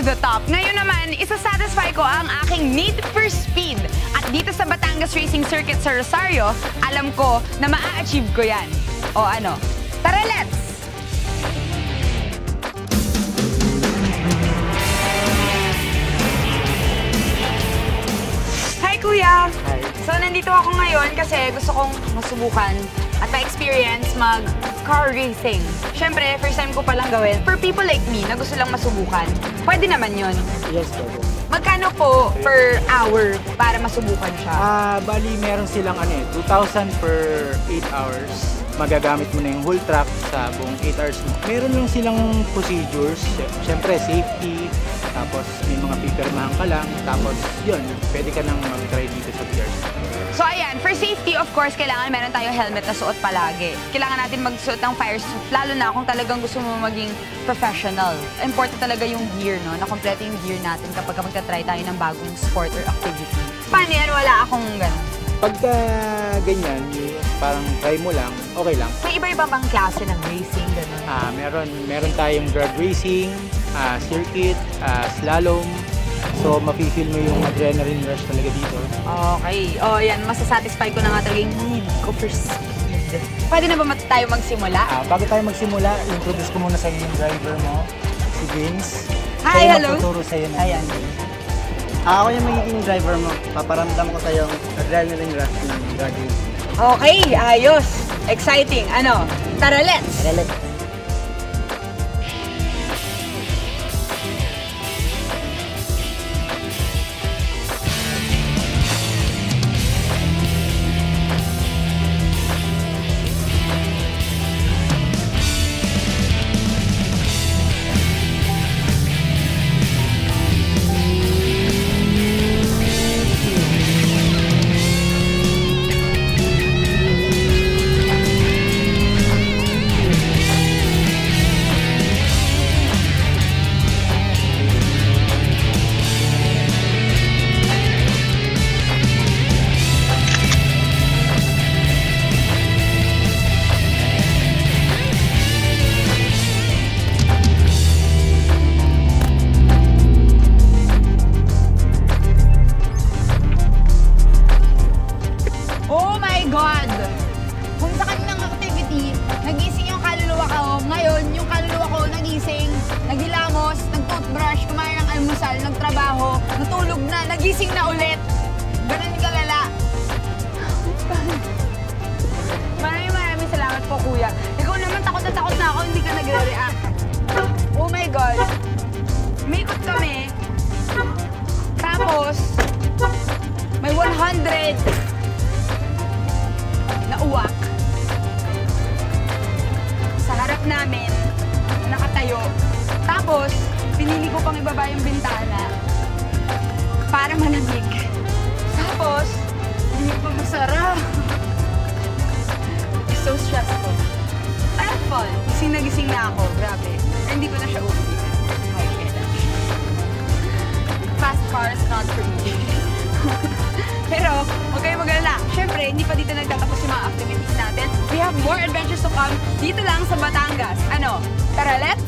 the top. Ngayon naman, isasatisfy ko ang aking need for speed. At dito sa Batangas Racing Circuit sa Rosario, alam ko na maa-achieve ko yan. O ano? Tara, let's! Hi, Kuya! Hi. So, nandito ako ngayon kasi gusto kong masubukan at ma-experience mag-car racing. Siyempre, first time ko palang gawin. For people like me na gusto lang masubukan, pwede naman yun. Yes, pwede. Magkano po per hour para masubukan siya? Bali, meron silang 2,000 per 8 hours. Magagamit mo na yung whole track sa buong 8 hours mo. Meron lang silang procedures. Siyempre, safety. Tapos, may mga pipirmahan ka lang. Tapos, yun, pwede ka nang mag-try dito sa BRC. So ayan, for safety, of course, kailangan meron tayong helmet na suot palagi. Kailangan natin magsuot ng fire suit, lalo na kung talagang gusto mo maging professional. Important talaga yung gear, no? Na kompleto yung gear natin kapag magta-try tayo ng bagong sport or activity. Paano yan? Wala akong gano'n. Pagka ganyan, parang try mo lang, okay lang. May iba-iba bang klase ng racing, gano'n? Meron tayong drag racing, circuit, slalom. So, mafe-feel mo yung adrenaline rush talaga dito. Okay. O, yan. Masasatisfy ko na nga talaga yung need ko for speed. Pwede na ba tayo magsimula? Bago tayo magsimula, introduce ko muna sa yung driver mo, si James. Hi, hello. Magtuturo sa'yo na. Ayan. Ako yung magiging driver mo. Paparamdam ko sa'yo yung adrenaline rush ng driving. Okay, ayos. Exciting. Ano? Tara, let's! God! Kung sa kanilang activity, nagising yung kaluluwa ko, ngayon yung kaluluwa ko nagising, naghilamos, nag-toothbrush, kumain ng almusal, nagtrabaho, natulog na, nagising na ulit. Ganun kalala. Maraming salamat po, Kuya. Ikaw naman, takot na ako, hindi ka nagre-react. Oh my God! Umikot kami. Tapos, may 100 na uwak sa harap namin, nakatayo. Tapos, pinili ko pang ibaba yung bintana para malamig. Tapos, hindi pa masarap. So stressful. I had fun. Gising na ako. Grabe. Pero hindi ko na siya uulitin. Fast cars, not for me. Pero, huwag kayong mag-alala. Siyempre, hindi pa dito nagtatapos yung mga activities natin. We have more adventures to come dito lang sa Batangas. Ano? Tara, let's